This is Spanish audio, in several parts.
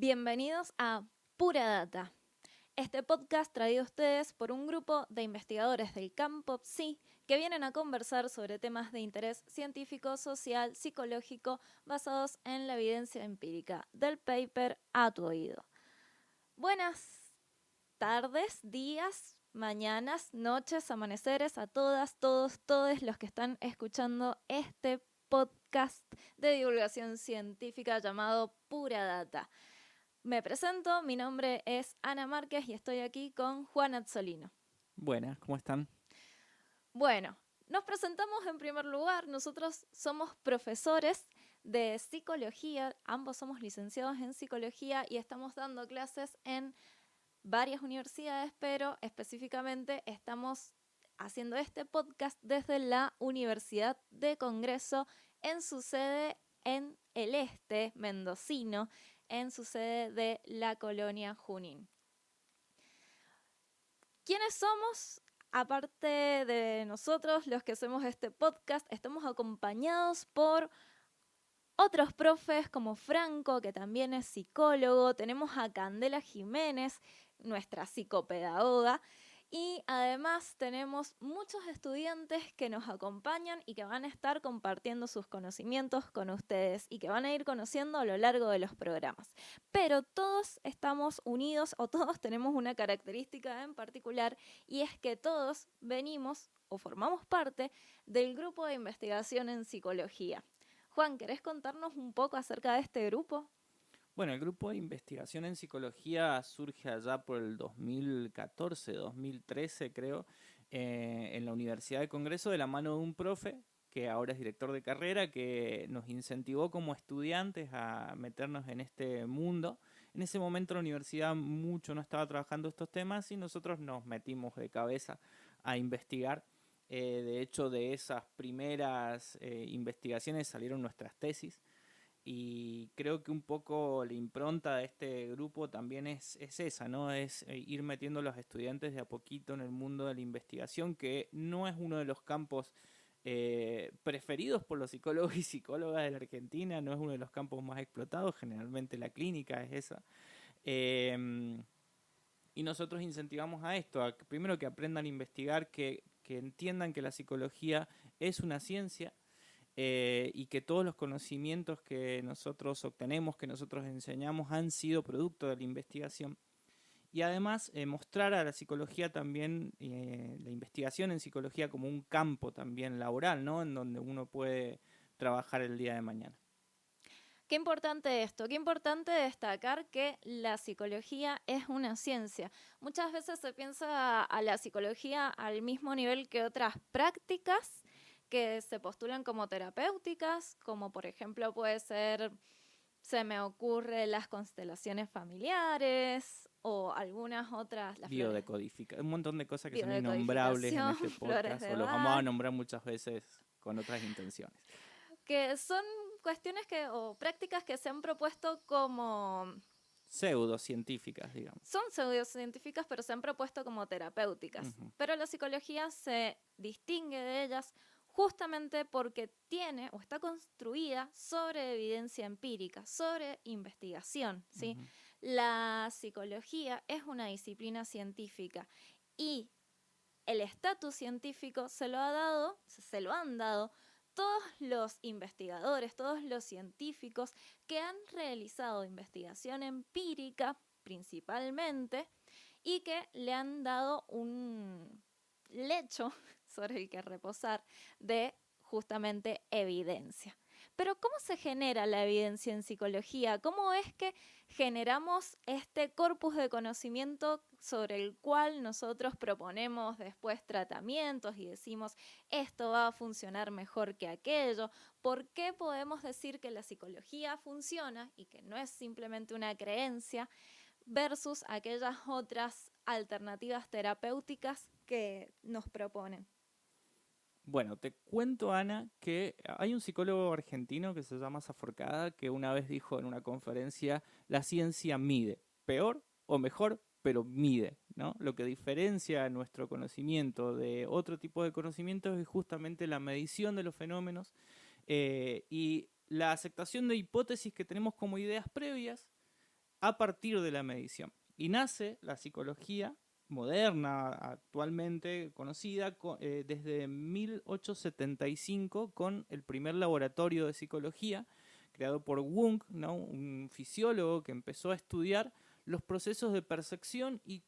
Bienvenidos a Pura Data, este podcast traído a ustedes por un grupo de investigadores del campo PSI que vienen a conversar sobre temas de interés científico, social, psicológico basados en la evidencia empírica, del paper a tu oído. Buenas tardes, días, mañanas, noches, amaneceres a todas, todos, todos los que están escuchando este podcast de divulgación científica llamado Pura Data. Me presento, mi nombre es Ana Márquez y estoy aquí con Juan Azzolino. Buenas, ¿cómo están? Bueno, nos presentamos en primer lugar. Nosotros somos profesores de psicología, ambos somos licenciados en psicología y estamos dando clases en varias universidades, pero específicamente estamos haciendo este podcast desde la Universidad de Congreso en su sede en el este mendocino, en su sede de la colonia Junín. ¿Quiénes somos? Aparte de nosotros, los que hacemos este podcast, estamos acompañados por otros profes como Franco, que también es psicólogo. Tenemos a Candela Jiménez, nuestra psicopedagoga. Y además tenemos muchos estudiantes que nos acompañan y que van a estar compartiendo sus conocimientos con ustedes y que van a ir conociendo a lo largo de los programas. Pero todos estamos unidos o todos tenemos una característica en particular y es que todos venimos o formamos parte del grupo de investigación en psicología. Juan, ¿querés contarnos un poco acerca de este grupo? Bueno, el grupo de investigación en psicología surge allá por el 2014, 2013 creo, en la Universidad de Congreso de la mano de un profe que ahora es director de carrera, que nos incentivó como estudiantes a meternos en este mundo. En ese momento la universidad mucho no estaba trabajando estos temas y nosotros nos metimos de cabeza a investigar. De hecho, de esas primeras investigaciones salieron nuestras tesis. Y creo que un poco la impronta de este grupo también es esa, ¿no? Es ir metiendo a los estudiantes de a poquito en el mundo de la investigación, que no es uno de los campos preferidos por los psicólogos y psicólogas de la Argentina, no es uno de los campos más explotados, generalmente la clínica es esa. Y nosotros incentivamos a esto, a que primero que aprendan a investigar, que entiendan que la psicología es una ciencia, y que todos los conocimientos que nosotros obtenemos, que nosotros enseñamos, han sido producto de la investigación. Y además mostrar a la psicología también, la investigación en psicología como un campo también laboral, ¿no? En donde uno puede trabajar el día de mañana. Qué importante esto, qué importante destacar que la psicología es una ciencia. Muchas veces se piensa a la psicología al mismo nivel que otras prácticas que se postulan como terapéuticas, como por ejemplo puede ser, se me ocurre las constelaciones familiares o algunas otras, las flores, Biodecodifica, un montón de cosas que son innombrables en biodecodificación, este flores podcast, de o los vamos a Bach, nombrar muchas veces con otras intenciones. que son cuestiones o prácticas que se han propuesto como Pseudocientíficas, digamos. son pseudocientíficas, pero se han propuesto como terapéuticas. Uh-huh. Pero la psicología se distingue de ellas justamente porque tiene o está construida sobre evidencia empírica, sobre investigación, ¿sí? Uh-huh. La psicología es una disciplina científica y el estatus científico se lo han dado todos los investigadores, todos los científicos que han realizado investigación empírica principalmente y que le han dado un lecho sobre el que reposar de justamente evidencia. Pero ¿cómo se genera la evidencia en psicología? ¿Cómo es que generamos este corpus de conocimiento sobre el cual nosotros proponemos después tratamientos y decimos esto va a funcionar mejor que aquello? ¿Por qué podemos decir que la psicología funciona y que no es simplemente una creencia versus aquellas otras alternativas terapéuticas que nos proponen? Bueno, te cuento, Ana, que hay un psicólogo argentino que se llama Saforcada que una vez dijo en una conferencia, la ciencia mide, peor o mejor, pero mide, ¿no? Lo que diferencia nuestro conocimiento de otro tipo de conocimientos es justamente la medición de los fenómenos, y la aceptación de hipótesis que tenemos como ideas previas, a partir de la medición. Y nace la psicología moderna, actualmente conocida, desde 1875 con el primer laboratorio de psicología creado por Wundt, ¿no? Un fisiólogo que empezó a estudiar los procesos de percepción y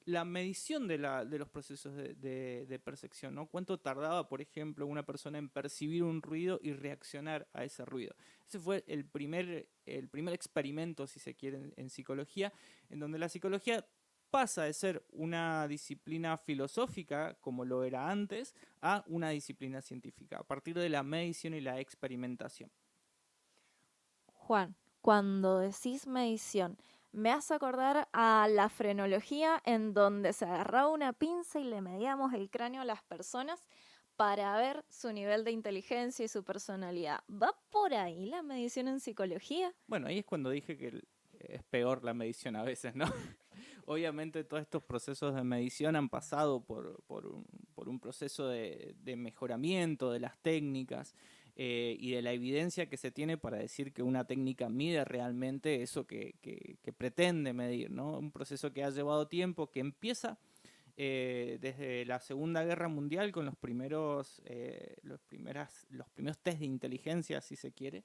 la medición de los procesos de percepción, ¿no? Cuánto tardaba, por ejemplo, una persona en percibir un ruido y reaccionar a ese ruido. Ese fue el primer experimento, si se quiere, en psicología, en donde la psicología pasa de ser una disciplina filosófica, como lo era antes, a una disciplina científica, a partir de la medición y la experimentación. Juan, cuando decís medición, me hace acordar a la frenología, en donde se agarraba una pinza y le medíamos el cráneo a las personas para ver su nivel de inteligencia y su personalidad. ¿Va por ahí la medición en psicología? Bueno, ahí es cuando dije que es peor la medición a veces, ¿no? Obviamente todos estos procesos de medición han pasado por un proceso de mejoramiento de las técnicas y de la evidencia que se tiene para decir que una técnica mide realmente eso que pretende medir, ¿no? Un proceso que ha llevado tiempo, que empieza desde la Segunda Guerra Mundial con los primeros test de inteligencia, si se quiere,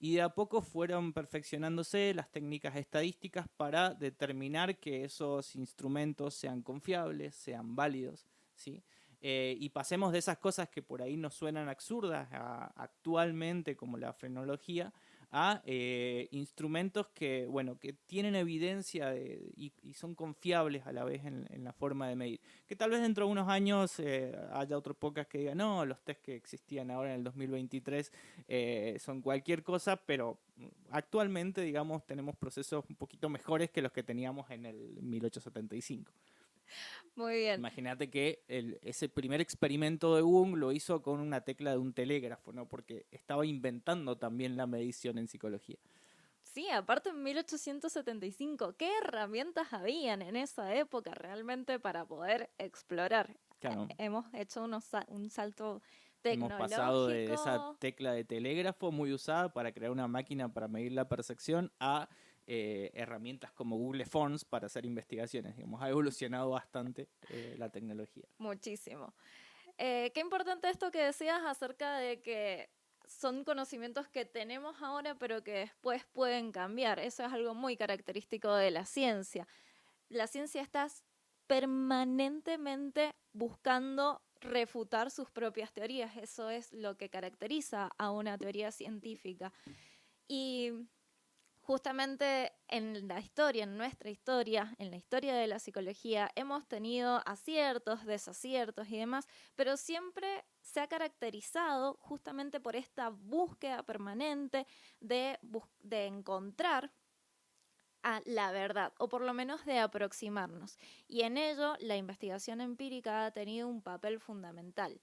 y de a poco fueron perfeccionándose las técnicas estadísticas para determinar que esos instrumentos sean confiables, sean válidos, ¿sí? Y pasemos de esas cosas que por ahí nos suenan absurdas actualmente, como la frenología, a instrumentos que, bueno, que tienen evidencia y son confiables a la vez en la forma de medir. Que tal vez dentro de unos años haya otro podcast que diga, no, los test que existían ahora en el 2023 son cualquier cosa, pero actualmente, digamos, tenemos procesos un poquito mejores que los que teníamos en el 1875. Muy bien. Imagínate que ese primer experimento de Wundt lo hizo con una tecla de un telégrafo, ¿no? Porque estaba inventando también la medición en psicología. Sí, aparte en 1875, ¿qué herramientas habían en esa época realmente para poder explorar? Claro. Hemos hecho un salto Hemos pasado de esa tecnológico. tecla de telégrafo muy usada para crear una máquina para medir la percepción a herramientas como Google Forms para hacer investigaciones. Digamos, ha evolucionado bastante la tecnología. Muchísimo. Qué importante esto que decías acerca de que son conocimientos que tenemos ahora, pero que después pueden cambiar. Eso es algo muy característico de la ciencia. La ciencia está permanentemente buscando refutar sus propias teorías. Eso es lo que caracteriza a una teoría científica. Y justamente en la historia, en nuestra historia, en la historia de la psicología, hemos tenido aciertos, desaciertos y demás, pero siempre se ha caracterizado justamente por esta búsqueda permanente de encontrar a la verdad, o por lo menos de aproximarnos. Y en ello la investigación empírica ha tenido un papel fundamental.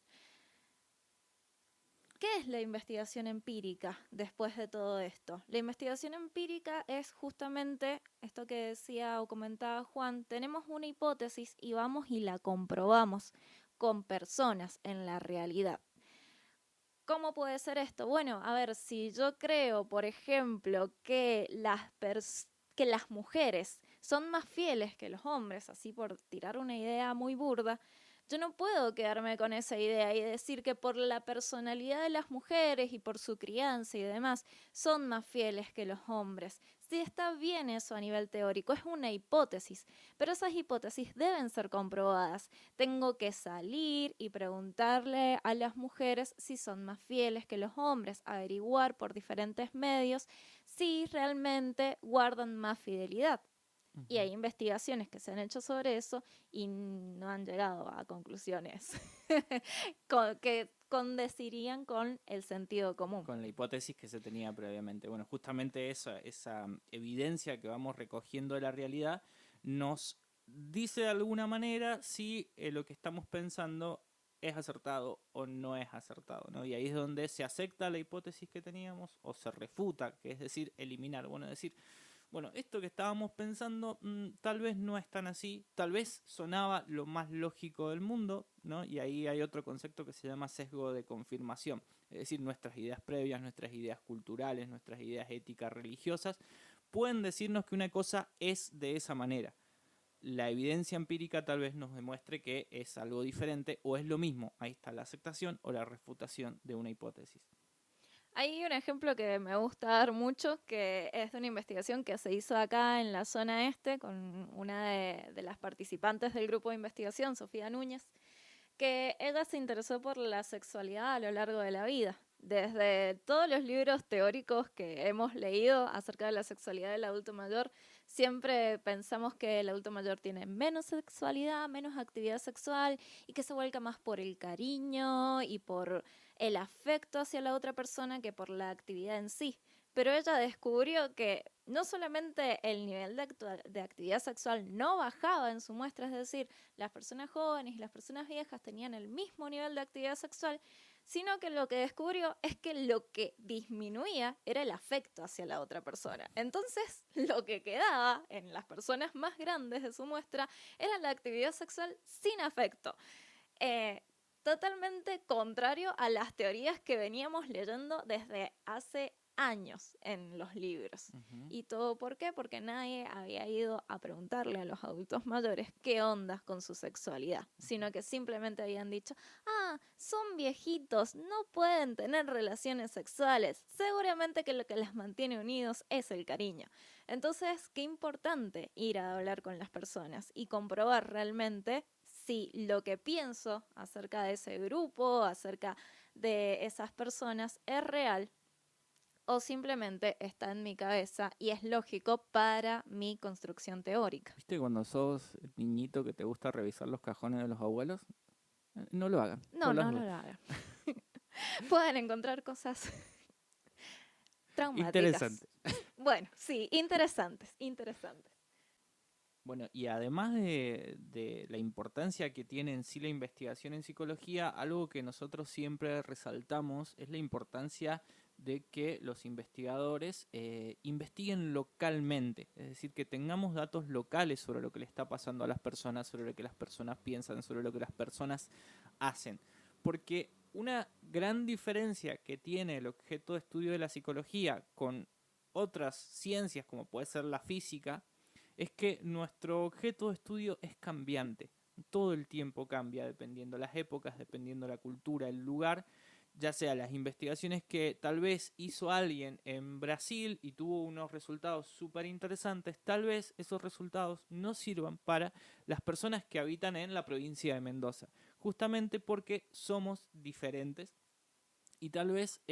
¿Qué es la investigación empírica después de todo esto? La investigación empírica es justamente esto que decía o comentaba Juan, tenemos una hipótesis y vamos y la comprobamos con personas en la realidad. ¿Cómo puede ser esto? Bueno, a ver, si yo creo, por ejemplo, que las mujeres son más fieles que los hombres, así por tirar una idea muy burda, yo no puedo quedarme con esa idea y decir que por la personalidad de las mujeres y por su crianza y demás son más fieles que los hombres. Sí, está bien eso a nivel teórico, es una hipótesis, pero esas hipótesis deben ser comprobadas. Tengo que salir y preguntarle a las mujeres si son más fieles que los hombres, averiguar por diferentes medios si realmente guardan más fidelidad. Y hay investigaciones que se han hecho sobre eso y no han llegado a conclusiones que condecirían con el sentido común. Con la hipótesis que se tenía previamente. Bueno, justamente esa evidencia que vamos recogiendo de la realidad nos dice de alguna manera si lo que estamos pensando es acertado o no es acertado, ¿no? Y ahí es donde se acepta la hipótesis que teníamos o se refuta, que es decir, eliminar. Bueno, decir, bueno, esto que estábamos pensando tal vez no es tan así, tal vez sonaba lo más lógico del mundo, ¿no? Y ahí hay otro concepto que se llama sesgo de confirmación, es decir, nuestras ideas previas, nuestras ideas culturales, nuestras ideas éticas religiosas, pueden decirnos que una cosa es de esa manera. La evidencia empírica tal vez nos demuestre que es algo diferente o es lo mismo. Ahí está la aceptación o la refutación de una hipótesis. Hay un ejemplo que me gusta dar mucho, que es de una investigación que se hizo acá en la zona este con una de las participantes del grupo de investigación, Sofía Núñez, que ella se interesó por la sexualidad a lo largo de la vida. Desde todos los libros teóricos que hemos leído acerca de la sexualidad del adulto mayor, siempre pensamos que el adulto mayor tiene menos sexualidad, menos actividad sexual y que se vuelca más por el cariño y por el afecto hacia la otra persona que por la actividad en sí. Pero ella descubrió que no solamente el nivel de actividad sexual no bajaba en su muestra, es decir, las personas jóvenes y las personas viejas tenían el mismo nivel de actividad sexual, sino que lo que descubrió es que lo que disminuía era el afecto hacia la otra persona. Entonces, lo que quedaba en las personas más grandes de su muestra era la actividad sexual sin afecto. Totalmente contrario a las teorías que veníamos leyendo desde hace años en los libros. ¿Y todo por qué? Porque nadie había ido a preguntarle a los adultos mayores qué ondas con su sexualidad, sino que simplemente habían dicho, son viejitos, no pueden tener relaciones sexuales, seguramente que lo que las mantiene unidos es el cariño. Entonces, qué importante ir a hablar con las personas y comprobar realmente si lo que pienso acerca de ese grupo, acerca de esas personas, es real o simplemente está en mi cabeza y es lógico para mi construcción teórica. ¿Viste cuando sos niñito que te gusta revisar los cajones de los abuelos? No lo hagan. No lo hagan. Pueden encontrar cosas traumáticas. Interesantes. Bueno, sí, interesantes. Bueno, y además de la importancia que tiene en sí la investigación en psicología, algo que nosotros siempre resaltamos es la importancia de que los investigadores investiguen localmente, es decir, que tengamos datos locales sobre lo que le está pasando a las personas, sobre lo que las personas piensan, sobre lo que las personas hacen. Porque una gran diferencia que tiene el objeto de estudio de la psicología con otras ciencias, como puede ser la física, es que nuestro objeto de estudio es cambiante. Todo el tiempo cambia dependiendo las épocas, dependiendo la cultura, el lugar, ya sea las investigaciones que tal vez hizo alguien en Brasil y tuvo unos resultados súper interesantes, tal vez esos resultados no sirvan para las personas que habitan en la provincia de Mendoza, justamente porque somos diferentes y tal vez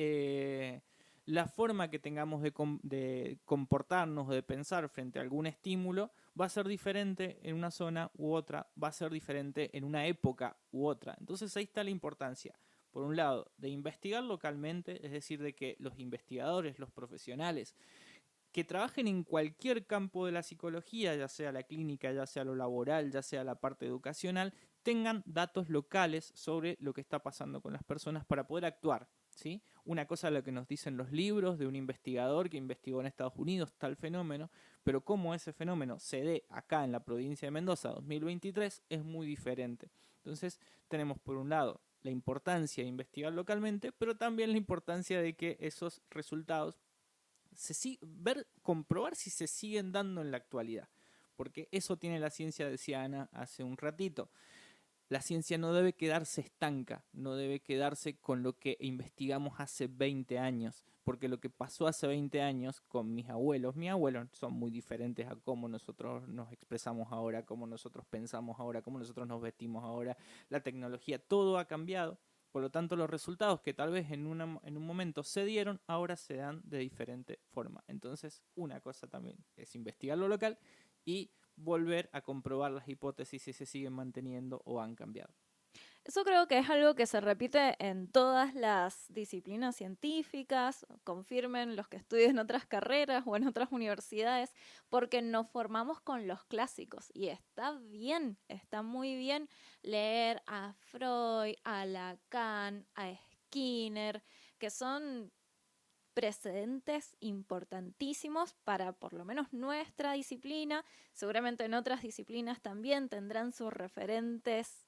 la forma que tengamos de comportarnos, de pensar frente a algún estímulo, va a ser diferente en una zona u otra, va a ser diferente en una época u otra. Entonces ahí está la importancia, por un lado, de investigar localmente, es decir, de que los investigadores, los profesionales, que trabajen en cualquier campo de la psicología, ya sea la clínica, ya sea lo laboral, ya sea la parte educacional, tengan datos locales sobre lo que está pasando con las personas para poder actuar, ¿sí? Una cosa es lo que nos dicen los libros de un investigador que investigó en Estados Unidos tal fenómeno, pero cómo ese fenómeno se dé acá en la provincia de Mendoza 2023 es muy diferente. Entonces tenemos por un lado la importancia de investigar localmente, pero también la importancia de que esos resultados comprobar si se siguen dando en la actualidad, porque eso tiene la ciencia, decía Ana hace un ratito. La ciencia no debe quedarse estanca, no debe quedarse con lo que investigamos hace 20 años, porque lo que pasó hace 20 años con mis abuelos son muy diferentes a cómo nosotros nos expresamos ahora, cómo nosotros pensamos ahora, cómo nosotros nos vestimos ahora, la tecnología, todo ha cambiado. Por lo tanto, los resultados que tal vez en un momento se dieron, ahora se dan de diferente forma. Entonces, una cosa también es investigar lo local y volver a comprobar las hipótesis si se siguen manteniendo o han cambiado. Eso creo que es algo que se repite en todas las disciplinas científicas, confirmen los que estudian otras carreras o en otras universidades, porque nos formamos con los clásicos y está bien, está muy bien leer a Freud, a Lacan, a Skinner, que son precedentes importantísimos para por lo menos nuestra disciplina. Seguramente en otras disciplinas también tendrán sus referentes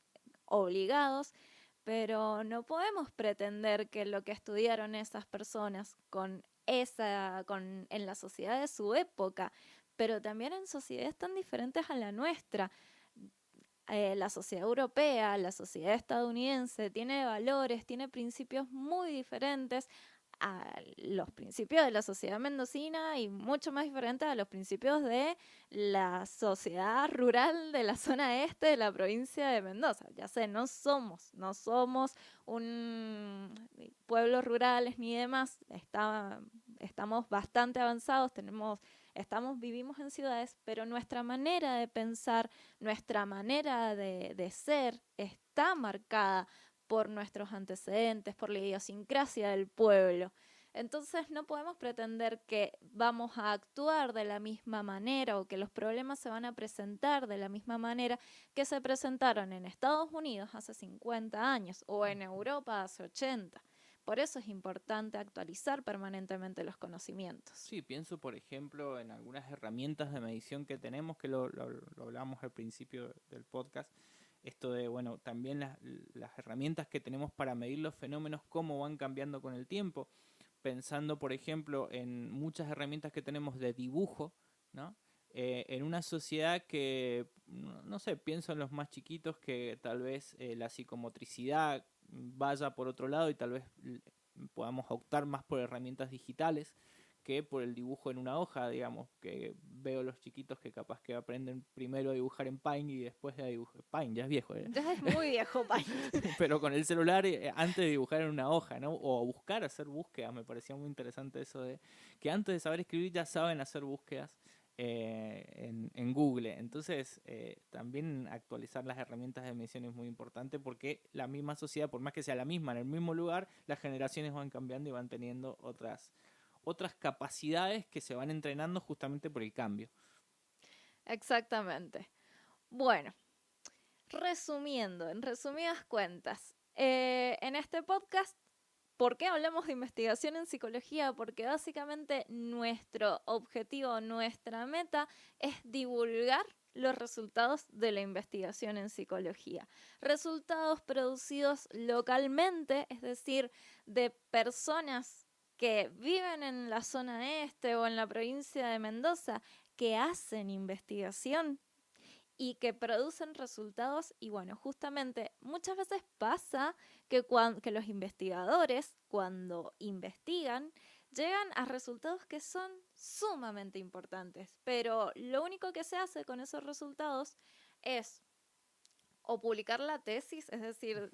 obligados, pero no podemos pretender que lo que estudiaron esas personas con en la sociedad de su época, pero también en sociedades tan diferentes a la nuestra. La sociedad europea, la sociedad estadounidense tiene valores, tiene principios muy diferentes a los principios de la sociedad mendocina y mucho más diferentes a los principios de la sociedad rural de la zona este de la provincia de Mendoza. Ya sé, no somos un pueblos rurales ni demás, estamos bastante avanzados, vivimos en ciudades, pero nuestra manera de pensar, nuestra manera de ser está marcada por nuestros antecedentes, por la idiosincrasia del pueblo. Entonces no podemos pretender que vamos a actuar de la misma manera o que los problemas se van a presentar de la misma manera que se presentaron en Estados Unidos hace 50 años o en Europa hace 80. Por eso es importante actualizar permanentemente los conocimientos. Sí, pienso por ejemplo en algunas herramientas de medición que tenemos, que lo hablamos al principio del podcast, esto de, bueno, también las herramientas que tenemos para medir los fenómenos, cómo van cambiando con el tiempo, pensando por ejemplo en muchas herramientas que tenemos de dibujo, ¿no? En una sociedad que, no sé, pienso en los más chiquitos que tal vez la psicomotricidad vaya por otro lado y tal vez podamos optar más por herramientas digitales que por el dibujo en una hoja, digamos, que veo los chiquitos que capaz que aprenden primero a dibujar en Paint y después a dibujar. Paint ya es viejo, Ya es muy viejo Paint. Pero con el celular antes de dibujar en una hoja, ¿no? O buscar, hacer búsquedas, me parecía muy interesante eso de que antes de saber escribir ya saben hacer búsquedas en Google. Entonces, también actualizar las herramientas de medición es muy importante porque la misma sociedad, por más que sea la misma, en el mismo lugar, las generaciones van cambiando y van teniendo otras capacidades que se van entrenando justamente por el cambio. Exactamente. Bueno, resumiendo, en resumidas cuentas, en este podcast, ¿por qué hablamos de investigación en psicología? Porque básicamente nuestro objetivo, nuestra meta es divulgar los resultados de la investigación en psicología. Resultados producidos localmente, es decir, de personas que viven en la zona este o en la provincia de Mendoza, que hacen investigación y que producen resultados. Y bueno, justamente muchas veces pasa que los investigadores, cuando investigan, llegan a resultados que son sumamente importantes, pero lo único que se hace con esos resultados es o publicar la tesis, es decir,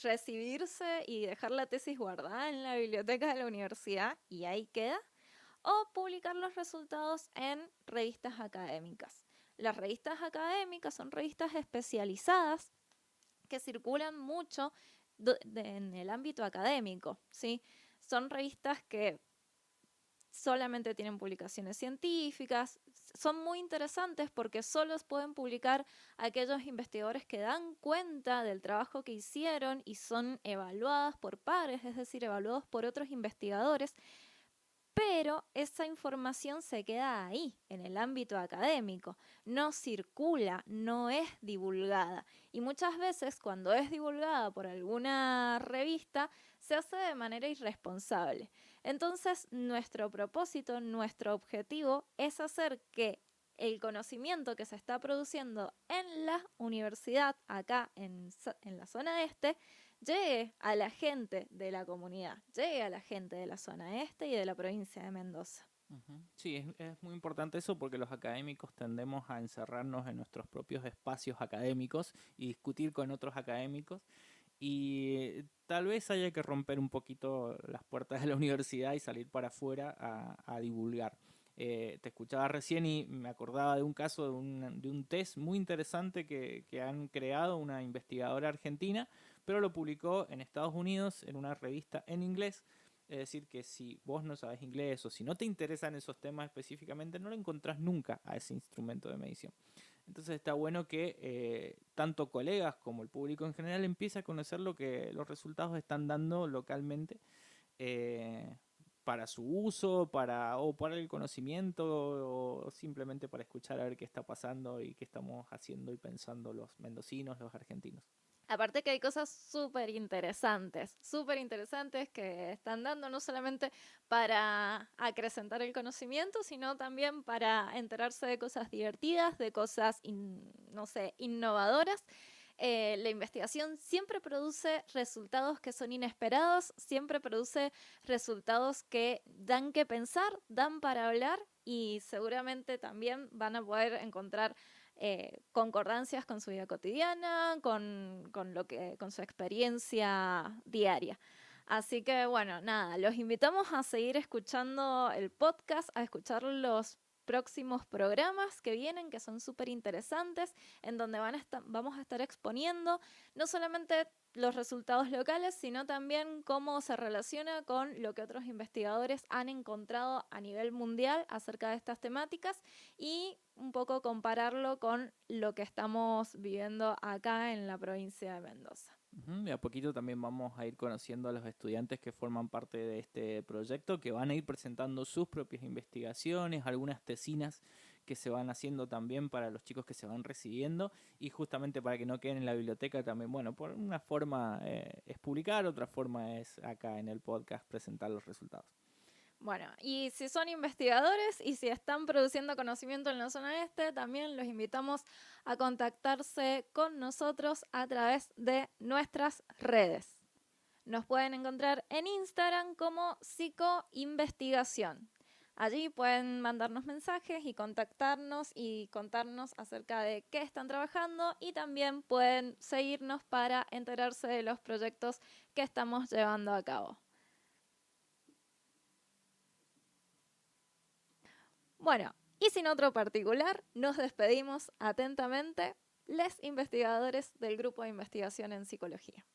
recibirse y dejar la tesis guardada en la biblioteca de la universidad y ahí queda, o publicar los resultados en revistas académicas. Las revistas académicas son revistas especializadas que circulan mucho en el ámbito académico, ¿sí? Son revistas que solamente tienen publicaciones científicas, son muy interesantes porque solo pueden publicar aquellos investigadores que dan cuenta del trabajo que hicieron y son evaluadas por pares, es decir, evaluados por otros investigadores, pero esa información se queda ahí, en el ámbito académico, no circula, no es divulgada. Y muchas veces cuando es divulgada por alguna revista, se hace de manera irresponsable. Entonces, nuestro propósito, nuestro objetivo es hacer que el conocimiento que se está produciendo en la universidad, acá en la zona este, llegue a la gente de la comunidad, llegue a la gente de la zona este y de la provincia de Mendoza. Sí, es muy importante eso porque los académicos tendemos a encerrarnos en nuestros propios espacios académicos y discutir con otros académicos y tal vez haya que romper un poquito las puertas de la universidad y salir para afuera a divulgar. Te escuchaba recién y me acordaba de un caso de un test muy interesante que han creado una investigadora argentina, pero lo publicó en Estados Unidos en una revista en inglés. Es decir, que si vos no sabes inglés o si no te interesan esos temas específicamente, no lo encontrás nunca a ese instrumento de medición. Entonces está bueno que tanto colegas como el público en general empiece a conocer lo que los resultados están dando localmente para su uso, o para el conocimiento, o simplemente para escuchar a ver qué está pasando y qué estamos haciendo y pensando los mendocinos, los argentinos. Aparte que hay cosas súper interesantes que están dando no solamente para acrecentar el conocimiento, sino también para enterarse de cosas divertidas, de cosas, no sé, innovadoras. La investigación siempre produce resultados que son inesperados, siempre produce resultados que dan que pensar, dan para hablar y seguramente también van a poder encontrar concordancias con su vida cotidiana, con su experiencia diaria. Así que bueno, nada, los invitamos a seguir escuchando el podcast, a escuchar los próximos programas que vienen, que son súper interesantes, en donde vamos a estar exponiendo no solamente los resultados locales, sino también cómo se relaciona con lo que otros investigadores han encontrado a nivel mundial acerca de estas temáticas y un poco compararlo con lo que estamos viviendo acá en la provincia de Mendoza. De a poquito también vamos a ir conociendo a los estudiantes que forman parte de este proyecto, que van a ir presentando sus propias investigaciones, algunas tesinas que se van haciendo también para los chicos que se van recibiendo y justamente para que no queden en la biblioteca también, bueno, por una forma es publicar, otra forma es acá en el podcast presentar los resultados. Bueno, y si son investigadores y si están produciendo conocimiento en la zona este, también los invitamos a contactarse con nosotros a través de nuestras redes. Nos pueden encontrar en Instagram como Psicoinvestigación. Allí pueden mandarnos mensajes y contactarnos y contarnos acerca de qué están trabajando y también pueden seguirnos para enterarse de los proyectos que estamos llevando a cabo. Bueno, y sin otro particular, nos despedimos atentamente, les investigadores del Grupo de Investigación en Psicología.